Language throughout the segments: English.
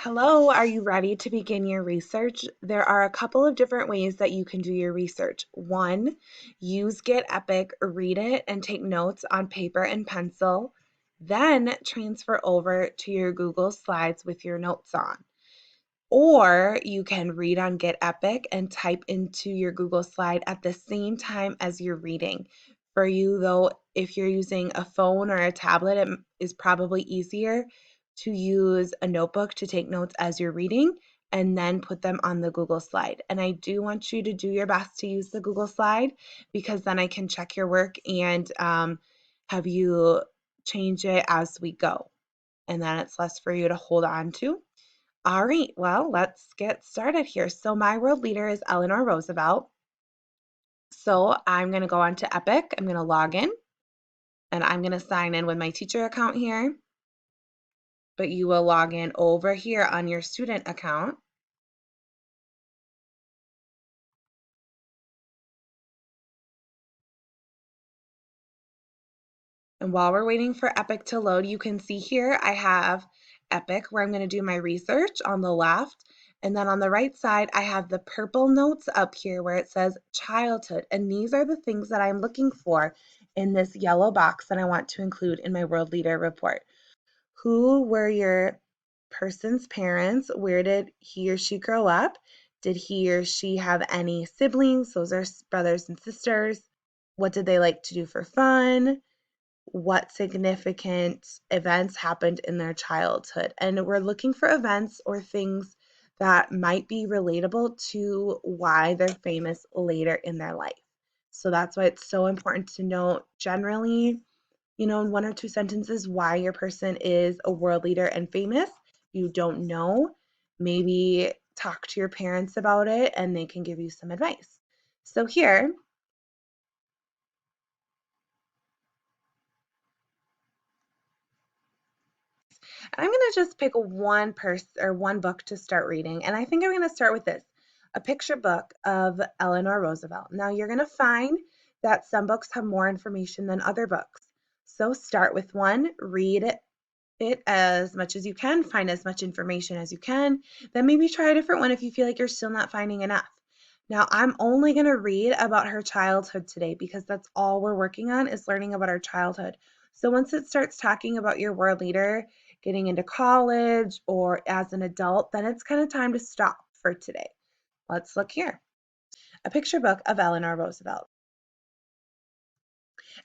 Hello, are you ready to begin your research? There are a couple of different ways that you can do your research. One, use Get Epic, read it, and take notes on paper and pencil. Then transfer over to your Google Slides with your notes on. Or you can read on Get Epic and type into your Google Slide at the same time as you're reading. For you, though, if you're using a phone or a tablet, it is probably easier to use a notebook to take notes as you're reading and then put them on the Google Slide. And I do want you to do your best to use the Google Slide because then I can check your work and have you change it as we go. And then it's less for you to hold on to. All right, well, let's get started here. So my world leader is Eleanor Roosevelt. So I'm going to go on to Epic. I'm going to log in and I'm going to sign in with my teacher account here. But you will log in over here on your student account. And while we're waiting for Epic to load, you can see here I have Epic where I'm going to do my research on the left. And then on the right side, I have the purple notes up here where it says childhood. And these are the things that I'm looking for in this yellow box that I want to include in my World Leader report. Who were your person's parents? Where did he or she grow up? Did he or she have any siblings? Those are brothers and sisters. What did they like to do for fun? What significant events happened in their childhood. And we're looking for events or things that might be relatable to why they're famous later in their life. So that's why it's so important to know generally, in one or two sentences, why your person is a world leader and famous. You don't know, maybe talk to your parents about it and they can give you some advice. So here, I'm going to just pick one person or one book to start reading. And I think I'm going to start with this, a picture book of Eleanor Roosevelt. Now you're going to find that some books have more information than other books. So start with one, read it as much as you can, find as much information as you can. Then maybe try a different one if you feel like you're still not finding enough. Now I'm only going to read about her childhood today because that's all we're working on is learning about our childhood. So once it starts talking about your world leader, getting into college or as an adult, then it's kind of time to stop for today. Let's look here. A picture book of Eleanor Roosevelt.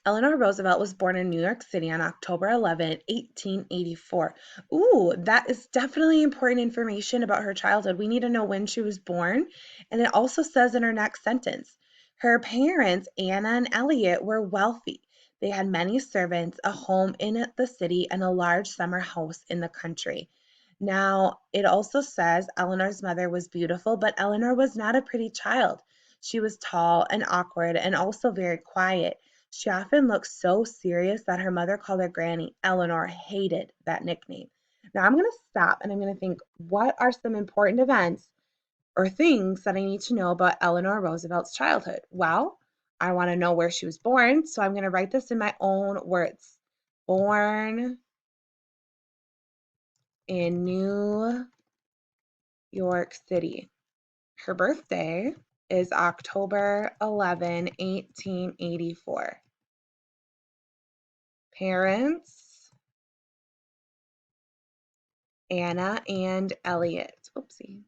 Eleanor Roosevelt was born in New York City on October 11, 1884. Ooh, that is definitely important information about her childhood. We need to know when she was born. And it also says in her next sentence, her parents, Anna and Elliot, were wealthy. They had many servants, a home in the city, and a large summer house in the country. Now, it also says Eleanor's mother was beautiful, but Eleanor was not a pretty child. She was tall and awkward and also very quiet. She often looked so serious that her mother called her Granny. Eleanor hated that nickname. Now I'm going to stop and I'm going to think, what are some important events or things that I need to know about Eleanor Roosevelt's childhood? Well, I want to know where she was born, so I'm going to write this in my own words. Born in New York City. Her birthday is October 11, 1884. Parents, Anna and Elliot. Oopsie.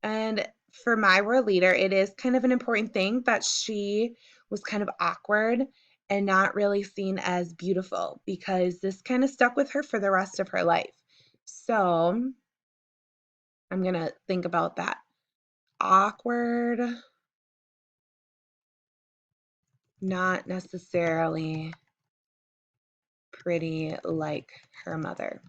And for my world leader, it is kind of an important thing that she was kind of awkward and not really seen as beautiful because this kind of stuck with her for the rest of her life. So I'm going to think about that. Awkward, not necessarily pretty like her mother.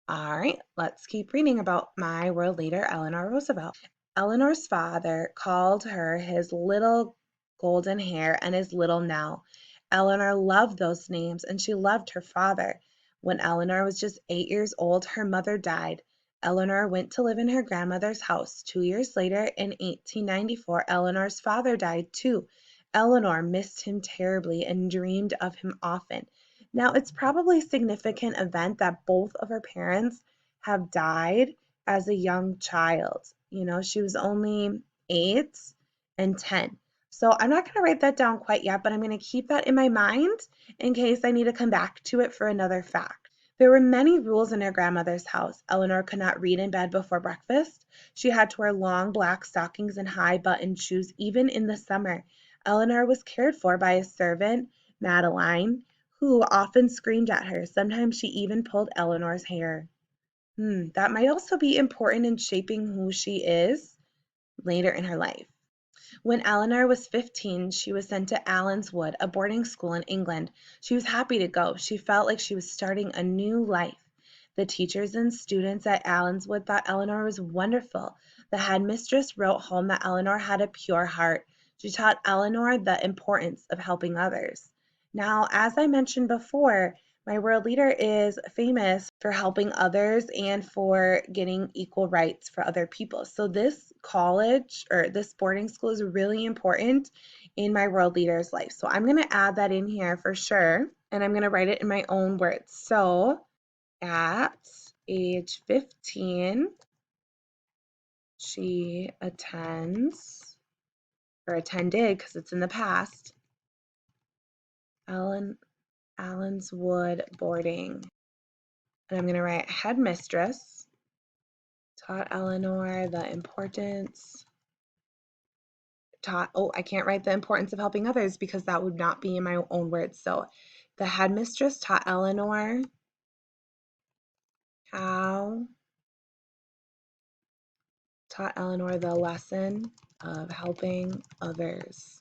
All right, let's keep reading about my world leader, Eleanor Roosevelt. Eleanor's father called her his little golden hair and his little Nell. Eleanor loved those names and she loved her father. When Eleanor was just 8 years old, her mother died. Eleanor went to live in her grandmother's house. 2 years later, in 1894, Eleanor's father died too. Eleanor missed him terribly and dreamed of him often. Now, it's probably a significant event that both of her parents have died as a young child. You know, she was only 8 and 10. So I'm not going to write that down quite yet, but I'm going to keep that in my mind in case I need to come back to it for another fact. There were many rules in her grandmother's house. Eleanor could not read in bed before breakfast. She had to wear long black stockings and high buttoned shoes even in the summer. Eleanor was cared for by a servant, Madeline, who often screamed at her. Sometimes she even pulled Eleanor's hair. That might also be important in shaping who she is later in her life. When Eleanor was 15, she was sent to Allenswood, a boarding school in England. She was happy to go. She felt like she was starting a new life. The teachers and students at Allenswood thought Eleanor was wonderful. The headmistress wrote home that Eleanor had a pure heart. She taught Eleanor the importance of helping others. Now, as I mentioned before, my world leader is famous for helping others and for getting equal rights for other people. So this college or this boarding school is really important in my world leader's life. So I'm going to add that in here for sure, and I'm going to write it in my own words. So at age 15, she attended because it's in the past, Allenswood boarding. And I'm going to write headmistress taught Eleanor the importance I can't write the importance of helping others because that would not be in my own words. So the headmistress taught Eleanor the lesson of helping others.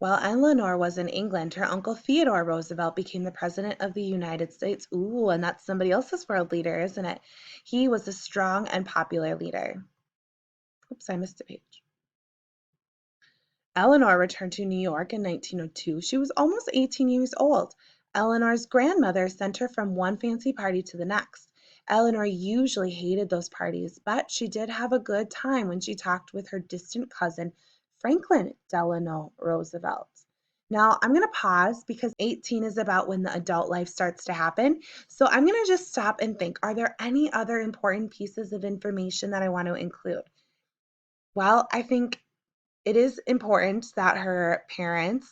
While Eleanor was in England, her uncle Theodore Roosevelt became the President of the United States. Ooh, and that's somebody else's world leader, isn't it? He was a strong and popular leader. Oops, I missed a page. Eleanor returned to New York in 1902. She was almost 18 years old. Eleanor's grandmother sent her from one fancy party to the next. Eleanor usually hated those parties, but she did have a good time when she talked with her distant cousin, Franklin Delano Roosevelt. Now, I'm going to pause because 18 is about when the adult life starts to happen. So I'm going to just stop and think, are there any other important pieces of information that I want to include? Well, I think it is important that her parents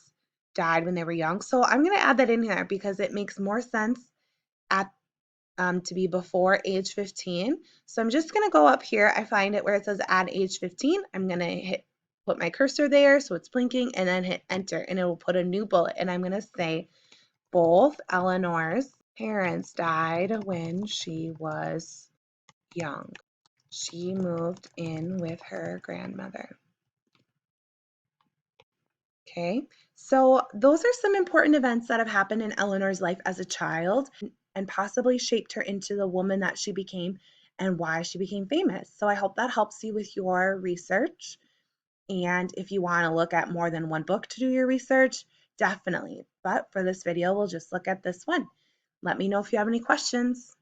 died when they were young. So I'm going to add that in here because it makes more sense at to be before age 15. So I'm just going to go up here. I find it where it says add age 15. I'm going to put my cursor there so it's blinking and then hit enter and it will put a new bullet. And I'm going to say both Eleanor's parents died when she was young. She moved in with her grandmother. Okay, so those are some important events that have happened in Eleanor's life as a child and possibly shaped her into the woman that she became and why she became famous. So I hope that helps you with your research. And if you want to look at more than one book to do your research, definitely. But for this video, we'll just look at this one. Let me know if you have any questions.